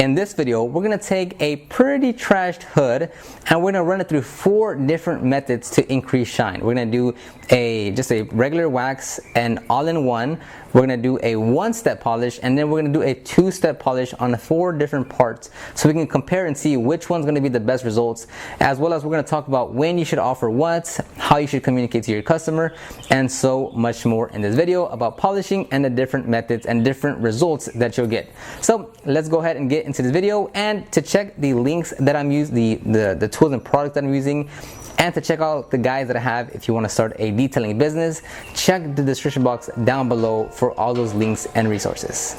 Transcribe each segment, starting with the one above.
In this video, we're gonna take a pretty trashed hood and we're gonna run it through 4 different methods to increase shine. We're gonna do just a regular wax, an all-in-one. We're gonna do a 1-step polish, and then we're gonna do a 2-step polish on 4 different parts so we can compare and see which one's gonna be the best results, as well as we're gonna talk about when you should offer what, how you should communicate to your customer, and so much more in this video about polishing and the different methods and different results that you'll get. So let's go ahead and get into this video, and to check the links that I'm using, the tools and products that I'm using, and to check out the guides that I have if you want to start a detailing business, check the description box down below for all those links and resources.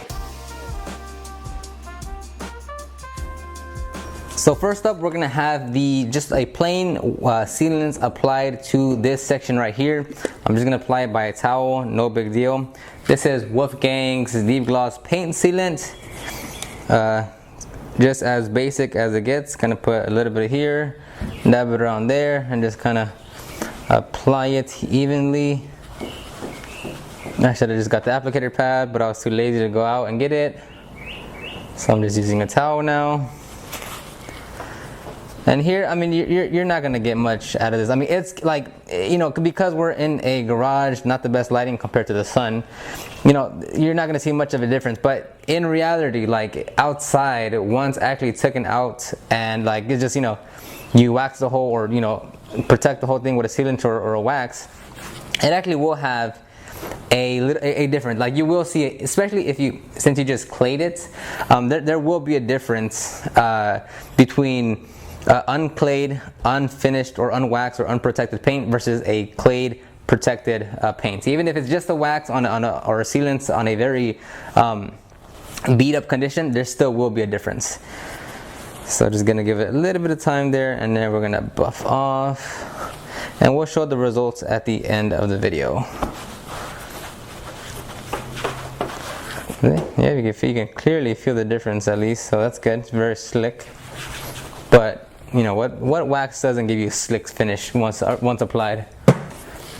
So first up, we're gonna have just a plain sealant applied to this section right here. I'm just gonna apply it by a towel, no big deal. This is Wolfgang's Deep Gloss Paint Sealant. Just as basic as it gets. Kind of put a little bit here, dab it around there, and just kind of apply it evenly. I should have just got the applicator pad, but I was too lazy to go out and get it, so I'm just using a towel now. And here, I mean, you're not gonna get much out of this. I mean, it's like, you know, because we're in a garage, not the best lighting compared to the sun, you know, you're not gonna see much of a difference. But in reality, like outside, once actually taken out and like it's just, you know, you wax the whole, or you know, protect the whole thing with a sealant or a wax, it actually will have a difference. Like you will see it, especially since you just clayed it, there will be a difference between unclayed, unfinished, or unwaxed, or unprotected paint versus a clayed, protected paint. Even if it's just a wax or a sealant on a very beat up condition, there still will be a difference. So just gonna give it a little bit of time there, and then we're gonna buff off, and we'll show the results at the end of the video. Yeah, you can clearly feel the difference at least, so that's good. It's very slick, but you know what wax doesn't give you a slick finish once applied.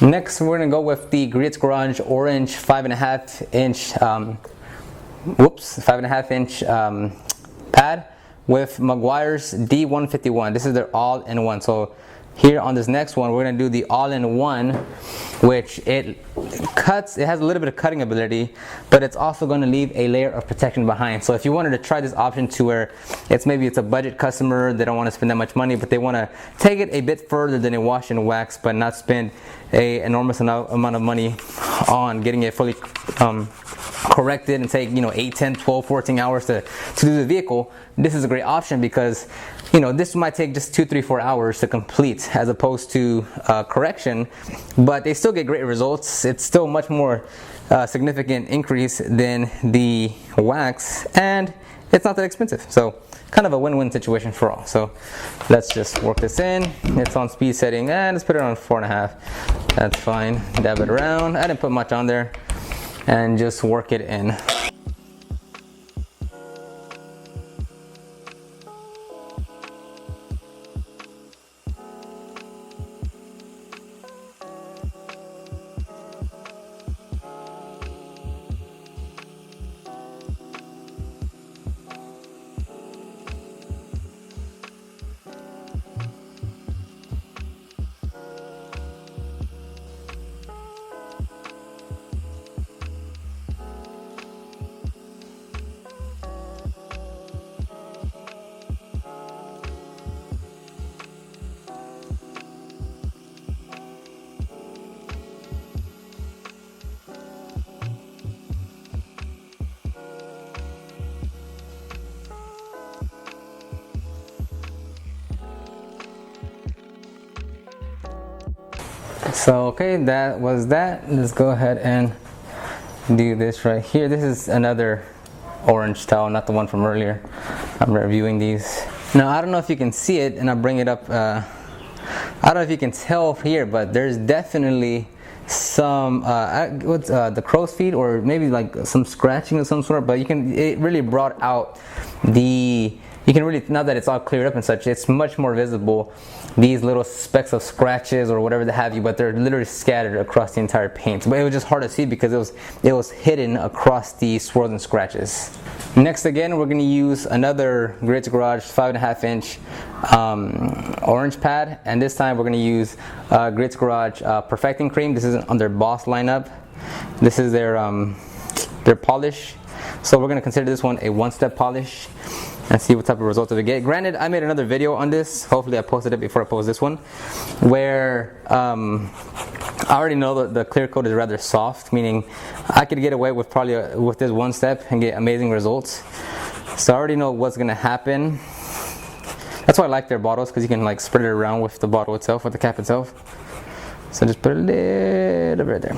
Next, we're gonna go with the Grits Garage Orange 5.5 inch pad with Meguiar's D151. This is their all-in-one. So here on this next one, we're gonna do the all-in-one, which it has a little bit of cutting ability, but it's also gonna leave a layer of protection behind. So if you wanted to try this option to where maybe it's a budget customer, they don't wanna spend that much money, but they wanna take it a bit further than a wash and wax, but not spend a enormous amount of money on getting it fully corrected and take, you know, 8, 10, 12, 14 hours to do the vehicle, this is a great option because, you know, this might take just 2, 3, 4 hours to complete as opposed to correction, but they still get great results. It's still much more significant increase than the wax, and it's not that expensive. So kind of a win-win situation for all. So let's just work this in. It's on speed setting, and let's put it on 4.5. That's fine. Dab it around. I didn't put much on there, and just work it in. So okay, that was that. Let's go ahead and do this right here. This is another orange towel, not the one from earlier. I'm reviewing these. Now I don't know if you can see it, and I'll bring it up. I don't know if you can tell here, but there's definitely some the crow's feet, or maybe like some scratching of some sort, but it really brought out the you can really, now that it's all cleared up and such, it's much more visible, these little specks of scratches or whatever they have you, but they're literally scattered across the entire paint. But it was just hard to see because it was hidden across the swirls and scratches. Next, again, we're going to use another Gritz Garage 5.5 inch orange pad, and this time we're going to use Gritz Garage Perfecting Cream. This is on their Boss lineup. This is their polish. So we're going to consider this one a one-step polish and see what type of results we get. Granted, I made another video on this. Hopefully I posted it before I post this one, where I already know the clear coat is rather soft, meaning I could get away with probably with this one step and get amazing results. So I already know what's going to happen. That's why I like their bottles, because you can like spread it around with the bottle itself, with the cap itself. So just put a little bit there.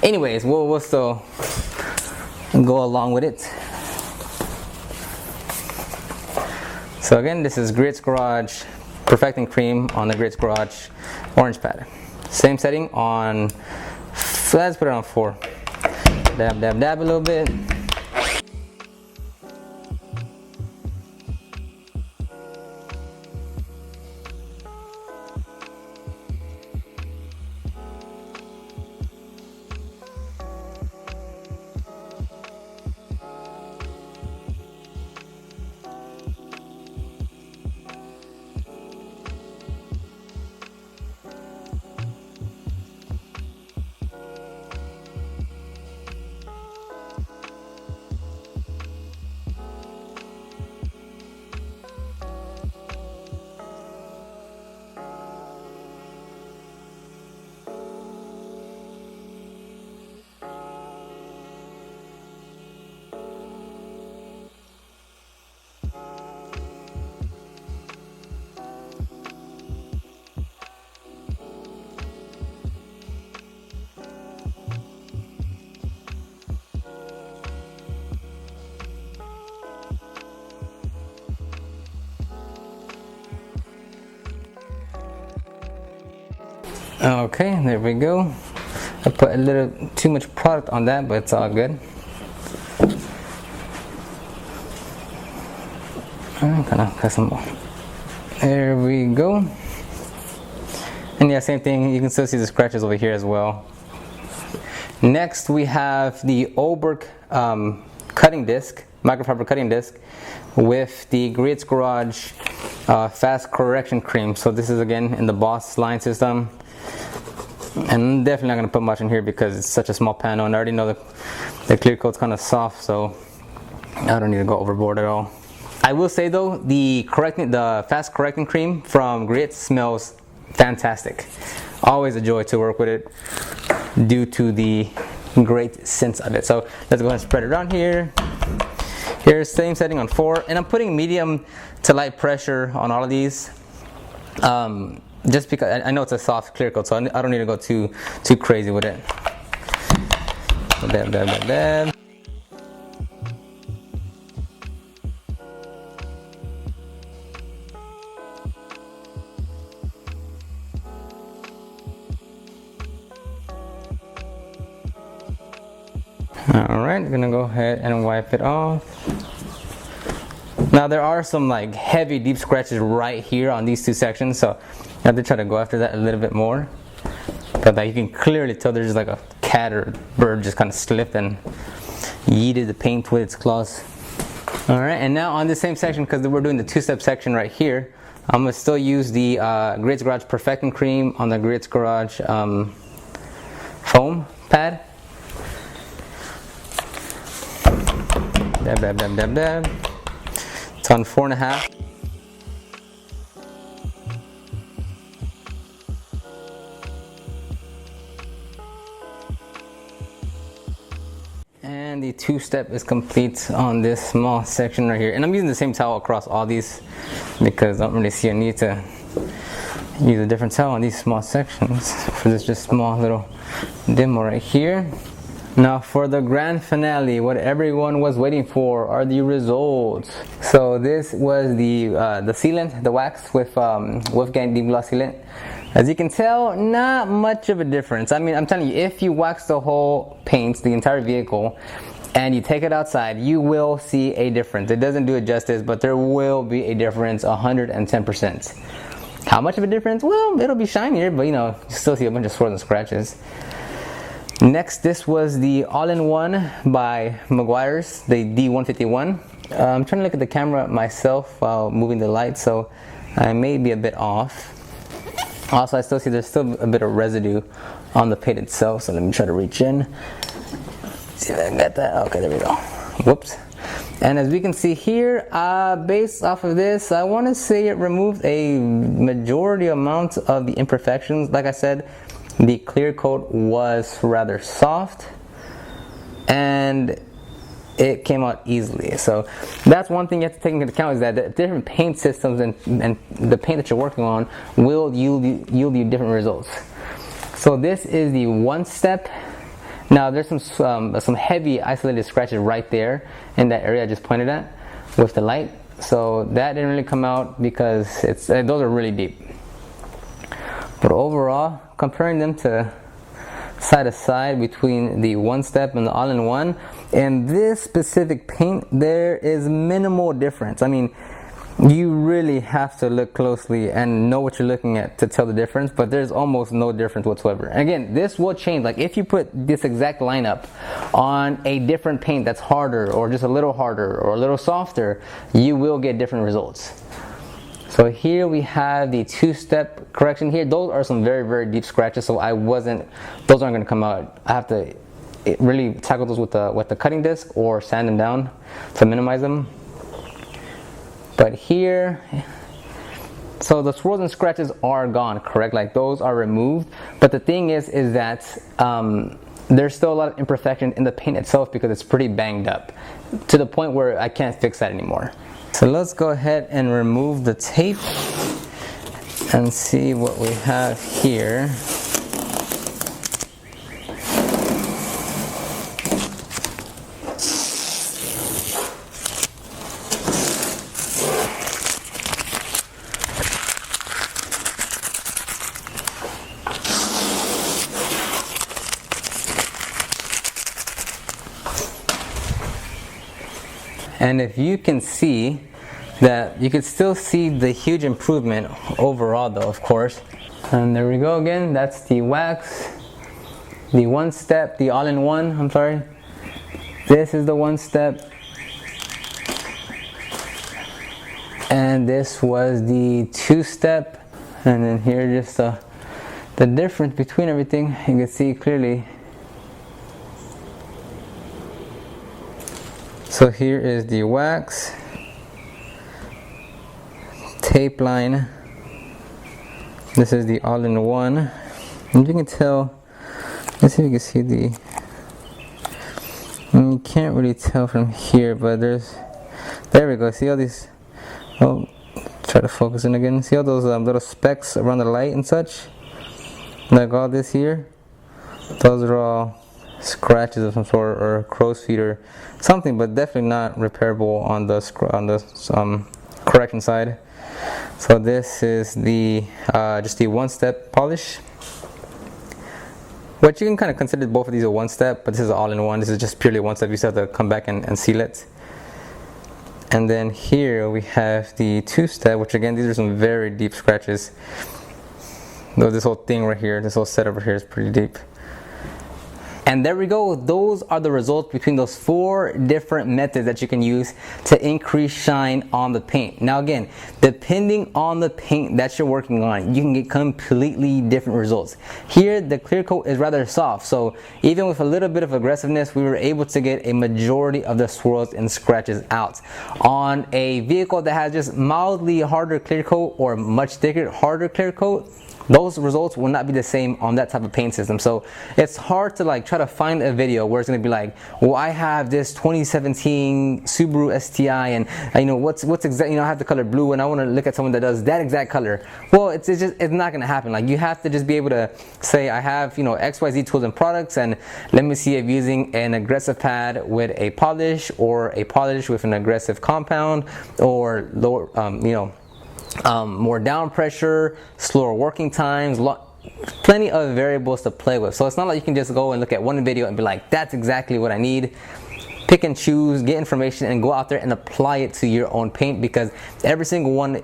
Anyways, we'll still go along with it. So again, this is Gritz Garage Perfecting Cream on the Gritz Garage orange pad. Same setting on, let's put it on 4. Dab, dab, dab a little bit. Okay, there we go. I put a little too much product on that, but it's all good. There we go. And yeah, same thing, you can still see the scratches over here as well. Next we have the Oberk cutting disc, microfiber cutting disc, with the Gritz Garage fast correction cream. So this is again in the Boss line system. And I'm definitely not going to put much in here because it's such a small panel, and I already know the clear coat's kind of soft, so I don't need to go overboard at all. I will say though, the fast correcting cream from Gritz smells fantastic. Always a joy to work with it due to the great scent of it. So let's go ahead and spread it on here. Here's same setting on 4, and I'm putting medium to light pressure on all of these. Just because I know it's a soft clear coat, so I don't need to go too crazy with it. Dab, dab, dab, dab. Alright, I'm gonna go ahead and wipe it off. Now there are some like heavy deep scratches right here on these two sections, so I have to try to go after that a little bit more. But like, you can clearly tell there's like a cat or bird just kind of slipped and yeeted the paint with its claws. Alright, and now on the same section, because we're doing the two-step section right here, I'm going to still use the Gritz Garage Perfecting Cream on the Gritz Garage foam pad. Dab, dab, dab, dab, dab. It's on 4.5. And the two-step is complete on this small section right here. And I'm using the same towel across all these because I don't really see a need to use a different towel on these small sections for this just small little demo right here. Now for the grand finale, what everyone was waiting for are the results. So this was the sealant, the wax with Wolfgang Deep Gloss sealant. As you can tell, not much of a difference. I mean, I'm telling you, if you wax the whole paint, the entire vehicle, and you take it outside, you will see a difference. It doesn't do it justice, but there will be a difference, 110%. How much of a difference? Well, it'll be shinier, but you know, you still see a bunch of swirls and scratches. Next, this was the all-in-one by Meguiar's, the D151. I'm trying to look at the camera myself while moving the light, so I may be a bit off. Also, I still see there's still a bit of residue on the paint itself, so let me try to reach in. See if I can get that. Okay, there we go. Whoops. And as we can see here, based off of this, I want to say it removed a majority amount of the imperfections. Like I said, the clear coat was rather soft and it came out easily. So that's one thing you have to take into account, is that the different paint systems and the paint that you're working on will yield you different results. So this is the one step. Now there's some heavy isolated scratches right there in that area I just pointed at with the light. So that didn't really come out because those are really deep. But overall, comparing them to side to side between the one step and the all-in-one, and this specific paint, there is minimal difference. I mean, you really have to look closely and know what you're looking at to tell the difference, but there's almost no difference whatsoever. And again, this will change. Like if you put this exact lineup on a different paint that's harder or just a little harder or a little softer, you will get different results. So here we have the two-step correction here. Those are some very, very deep scratches, so those aren't going to come out. I have to really tackle those with the cutting disc or sand them down to minimize them. But here, so the swirls and scratches are gone, correct? Like those are removed. But the thing is that there's still a lot of imperfection in the paint itself because it's pretty banged up to the point where I can't fix that anymore. So let's go ahead and remove the tape and see what we have here. And if you can see that, you can still see the huge improvement overall though, of course. And there we go again, that's the wax, the one step, the all-in-one, I'm sorry. This is the one step. And this was the two step. And then here just the difference between everything, you can see clearly. So here is the wax, tape line, this is the all-in-one, and you can tell, let's see if you can see you can't really tell from here, but there we go, see all these, oh, try to focus in again, see all those little specks around the light and such, like all this here, those are all scratches of some sort or crow's feet or something, but definitely not repairable on the correction side. So this is the just the one step polish, which you can kind of consider both of these a one step, but this is all-in-one. This is just purely one step. You still have to come back and seal it. And then here we have the two step, which again, these are some very deep scratches. Though this whole thing right here, this whole set over here is pretty deep. And there we go, those are the results between those 4 different methods that you can use to increase shine on the paint. Now again, depending on the paint that you're working on, you can get completely different results. Here, the clear coat is rather soft, so even with a little bit of aggressiveness, we were able to get a majority of the swirls and scratches out. On a vehicle that has just mildly harder clear coat or much thicker, harder clear coat, those results will not be the same on that type of paint system. So it's hard to like try to find a video where it's going to be like, well, I have this 2017 Subaru STI and you know what's exact, you know, I have the color blue and I want to look at someone that does that exact color. Well, it's not going to happen. Like you have to just be able to say, I have, you know, XYZ tools and products, and let me see if using an aggressive pad with a polish or a polish with an aggressive compound or lower, more down pressure, slower working times, plenty of variables to play with. So it's not like you can just go and look at one video and be like, that's exactly what I need. pick and choose, get information, and go out there and apply it to your own paint, because every single one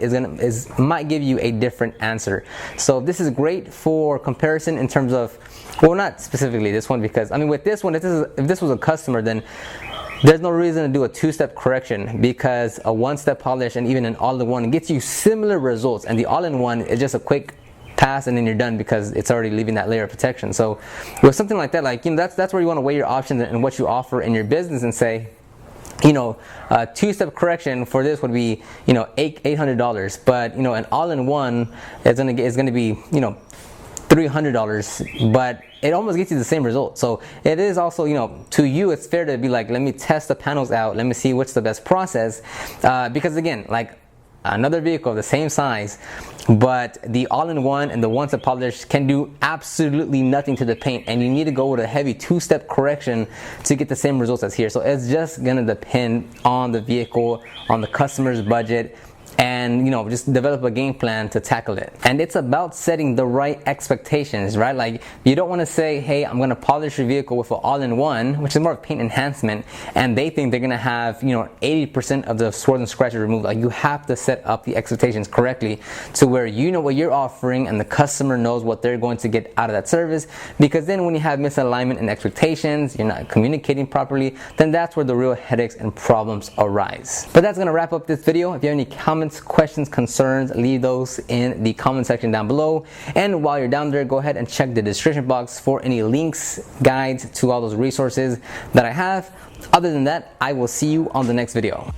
might give you a different answer. So this is great for comparison in terms of, well, not specifically this one, because I mean with this one, if this was a customer, then there's no reason to do a two-step correction, because a one-step polish and even an all-in-one gets you similar results, and the all-in-one is just a quick pass and then you're done, because it's already leaving that layer of protection. So with something like that, like, you know, that's where you want to weigh your options and what you offer in your business, and say, you know, a two-step correction for this would be, you know, $800, but, you know, an all-in-one is gonna be, you know, $300, but it almost gets you the same result. So it is also, you know, to you, it's fair to be like, let me test the panels out, let me see what's the best process, because again, like, another vehicle the same size, but the all-in-one and the one-step polish can do absolutely nothing to the paint, and you need to go with a heavy two-step correction to get the same results as here. So it's just gonna depend on the vehicle, on the customer's budget, and, you know, just develop a game plan to tackle it. And it's about setting the right expectations, right? Like, you don't want to say, hey, I'm going to polish your vehicle with an all-in-one, which is more of paint enhancement, and they think they're going to have, you know, 80% of the swords and scratches removed. Like, you have to set up the expectations correctly to where you know what you're offering and the customer knows what they're going to get out of that service, because then when you have misalignment in expectations, you're not communicating properly, then that's where the real headaches and problems arise. But that's going to wrap up this video. If you have any comments, questions, concerns, leave those in the comment section down below. And while you're down there, go ahead and check the description box for any links, guides to all those resources that I have. Other than that, I will see you on the next video.